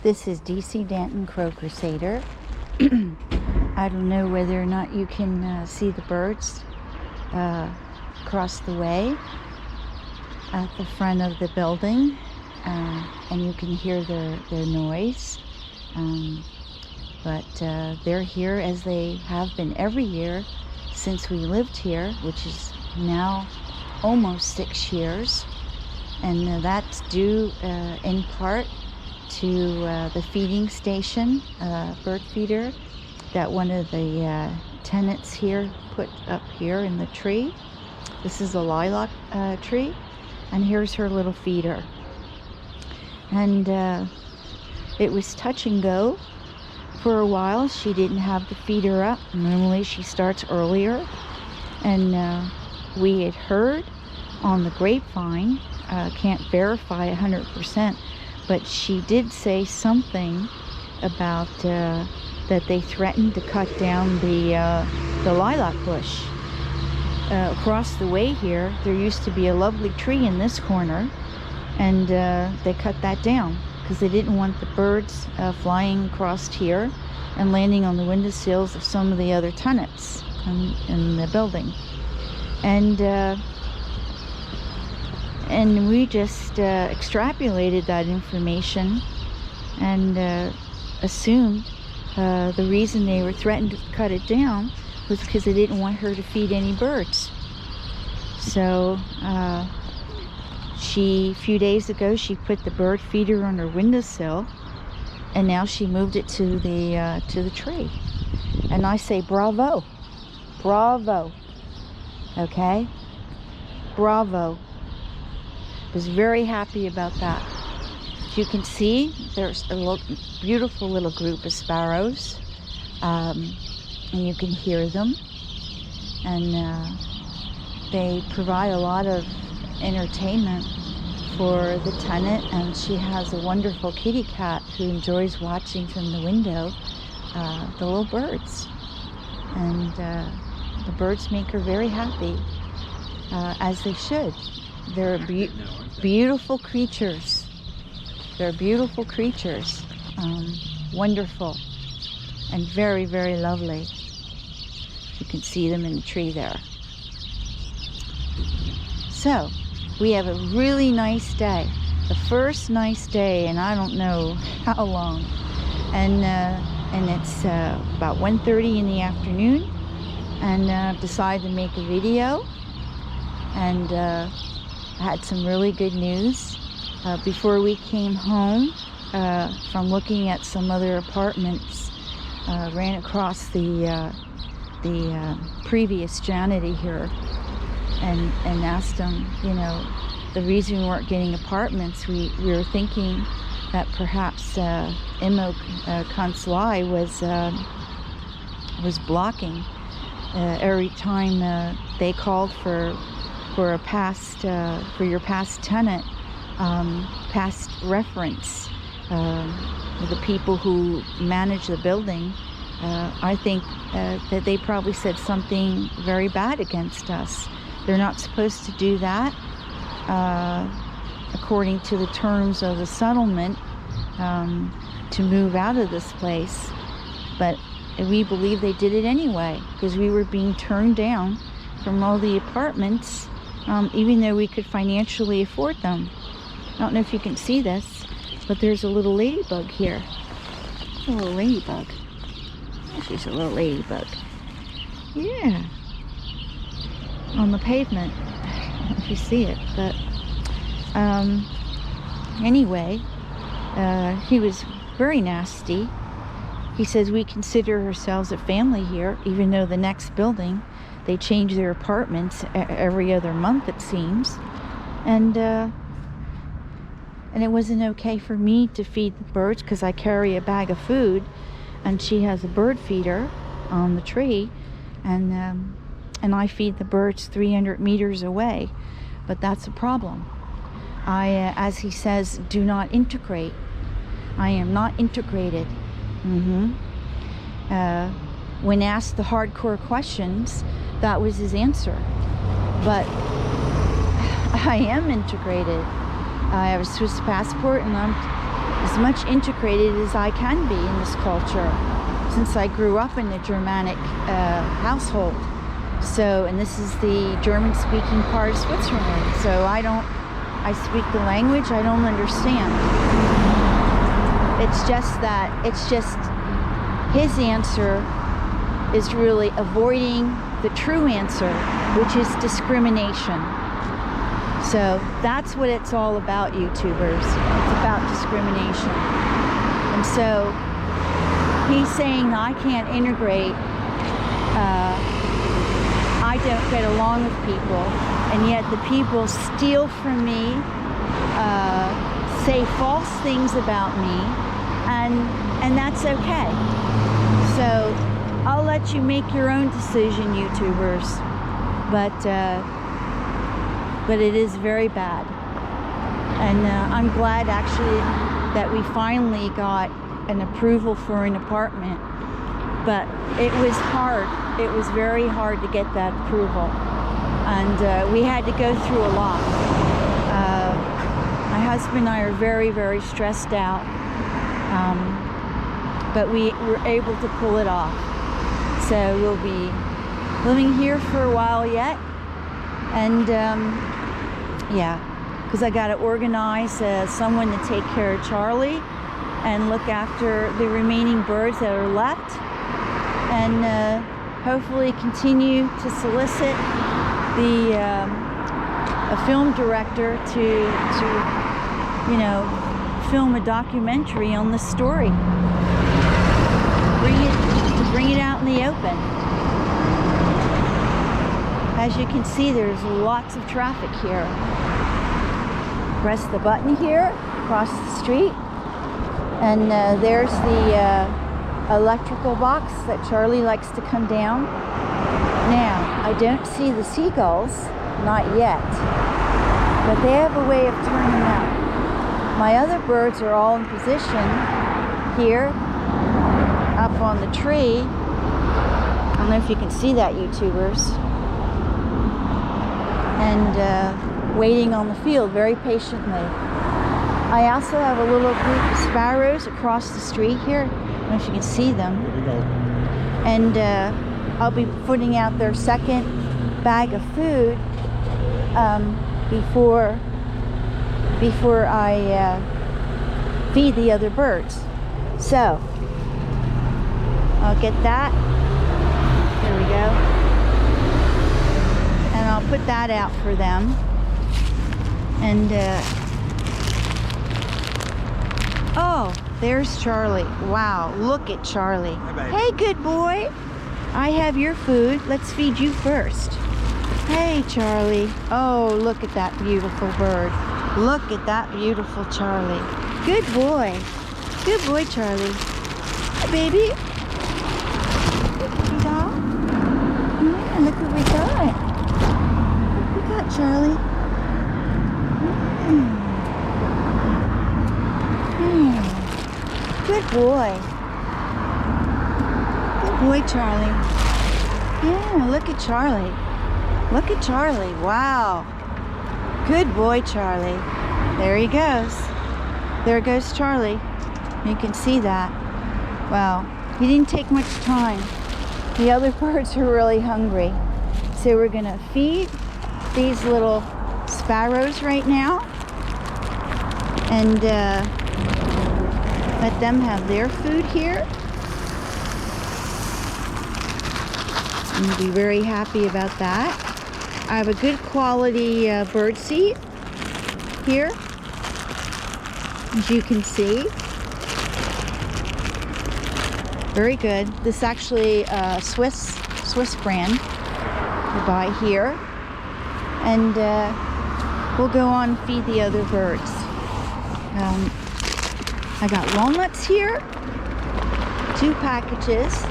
This is DC Danton Crow Crusader. I don't know whether or not you can see the birds across the way at the front of the building, and you can hear their noise. But they're here as they have been every year since we lived here, which is now almost 6 years. And that's due in part to the feeding station, bird feeder, that one of the tenants here put up here in the tree. This is a lilac tree, and here's her little feeder. And it was touch and go for a while. She didn't have the feeder up. Normally she starts earlier, and we had heard on the grapevine, can't verify 100%, but she did say something about that they threatened to cut down the lilac bush. Across the way here, there used to be a lovely tree in this corner, and they cut that down because they didn't want the birds flying across here and landing on the windowsills of some of the other tenants in the building. And we just extrapolated that information and assumed the reason they were threatened to cut it down was because they didn't want her to feed any birds. So a few days ago, she put the bird feeder on her windowsill, and now she moved it to the tree. And I say bravo, bravo, okay, bravo. Was very happy about that. As you can see, there's a beautiful little group of sparrows, and you can hear them, and they provide a lot of entertainment for the tenant. And she has a wonderful kitty cat who enjoys watching from the window the little birds, and the birds make her very happy, as they should. They're beautiful creatures. They're beautiful creatures. Wonderful and very, very lovely. You can see them in the tree there. So we have a really nice day. The first nice day in I don't know how long. And it's about 1:30 in the afternoon. And I've decided to make a video. And had some really good news. Before we came home from looking at some other apartments, ran across the previous janitor here and asked him, you know, the reason we weren't getting apartments. We were thinking that perhaps Immo Consulai was blocking every time they called for your past tenant, past reference, the people who manage the building. I think that they probably said something very bad against us. They're not supposed to do that according to the terms of the settlement, to move out of this place, but we believe they did it anyway because we were being turned down from all the apartments, even though we could financially afford them. I don't know if you can see this, but there's a little ladybug here. A little ladybug. She's a little ladybug. Yeah. On the pavement. I don't know if you see it, but anyway, he was very nasty. He says we consider ourselves a family here, even though the next building, they change their apartments every other month, it seems. And it wasn't okay for me to feed the birds because I carry a bag of food, and she has a bird feeder on the tree, and I feed the birds 300 meters away. But that's a problem. I, as he says, do not integrate. I am not integrated. When asked the hardcore questions, that was his answer. But I am integrated. I have a Swiss passport, and I'm as much integrated as I can be in this culture, since I grew up in a Germanic household. So, and this is the German-speaking part of Switzerland. So I speak the language, I don't understand. It's just his answer is really avoiding the true answer, which is discrimination. So that's what it's all about, YouTubers. It's about discrimination. And so he's saying I can't integrate, I don't get along with people, and yet the people steal from me, say false things about me, and that's okay. So I'll let you make your own decision, YouTubers, but it is very bad. And I'm glad actually that we finally got an approval for an apartment, but it was hard. It was very hard to get that approval, and we had to go through a lot. My husband and I are very, very stressed out, but we were able to pull it off. So we'll be living here for a while yet, and yeah, because I got to organize someone to take care of Charlie and look after the remaining birds that are left, and hopefully continue to solicit a film director to you know, film a documentary on the story. Bring it out in the open. As you can see, there's lots of traffic here. Press the button here, across the street, and there's the electrical box that Charlie likes to come down. Now, I don't see the seagulls, not yet, but they have a way of turning out. My other birds are all in position here, up on the tree. I don't know if you can see that, YouTubers. And waiting on the field very patiently. I also have a little group of sparrows across the street here. I don't know if you can see them. There we go. And I'll be putting out their second bag of food before I feed the other birds. So I'll get that. There we go. And I'll put that out for them. And oh, there's Charlie. Wow, look at Charlie. Hi, hey, good boy. I have your food. Let's feed you first. Hey, Charlie. Oh, look at that beautiful bird. Look at that beautiful Charlie. Good boy. Good boy, Charlie. Hey, baby. Yeah, look what we got. What we got, Charlie? Good boy. Good boy, Charlie. Yeah, look at Charlie. Look at Charlie. Wow. Good boy, Charlie. There he goes. There goes Charlie. You can see that. Wow. He didn't take much time. The other birds are really hungry. So we're going to feed these little sparrows right now. And let them have their food here. And be very happy about that. I have a good quality bird seed here, as you can see. Very good. This is actually a Swiss brand you buy here. And we'll go on and feed the other birds. I got walnuts here, 2 packages,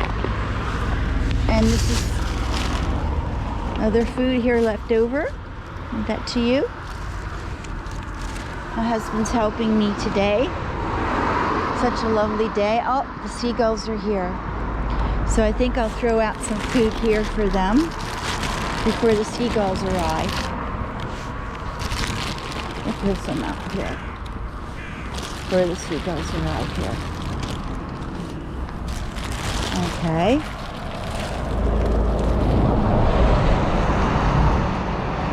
and this is other food here left over. I'll give that to you. My husband's helping me today. Such a lovely day. Oh, the seagulls are here. So I think I'll throw out some food here for them before the seagulls arrive. We'll put some out here. where the seagulls are out here. Okay.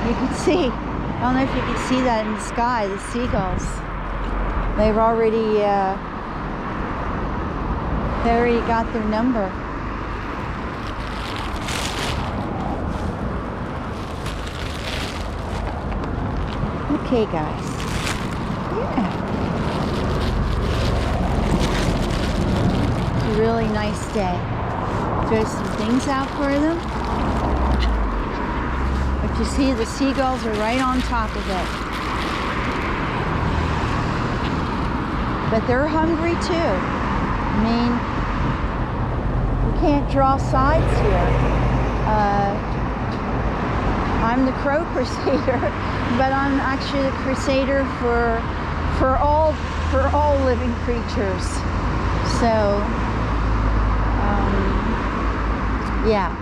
You can see, I don't know if you can see that in the sky, the seagulls. They've already got their number. Okay, guys. Yeah. It's a really nice day. Throw some things out for them. But you see, the seagulls are right on top of it. But they're hungry too. I mean, you can't draw sides here. I'm the Crow Crusader, but I'm actually the Crusader for all living creatures. So, yeah,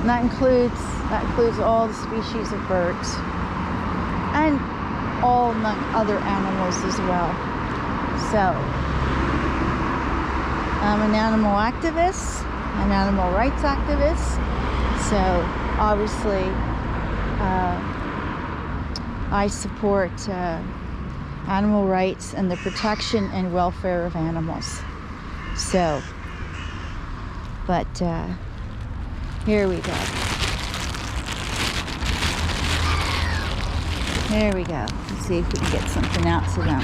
that includes all the species of birds and all other animals as well. So, I'm an animal activist, an animal rights activist. So obviously, I support animal rights and the protection and welfare of animals. So, but here we go. There we go. Let's see if we can get something out to them.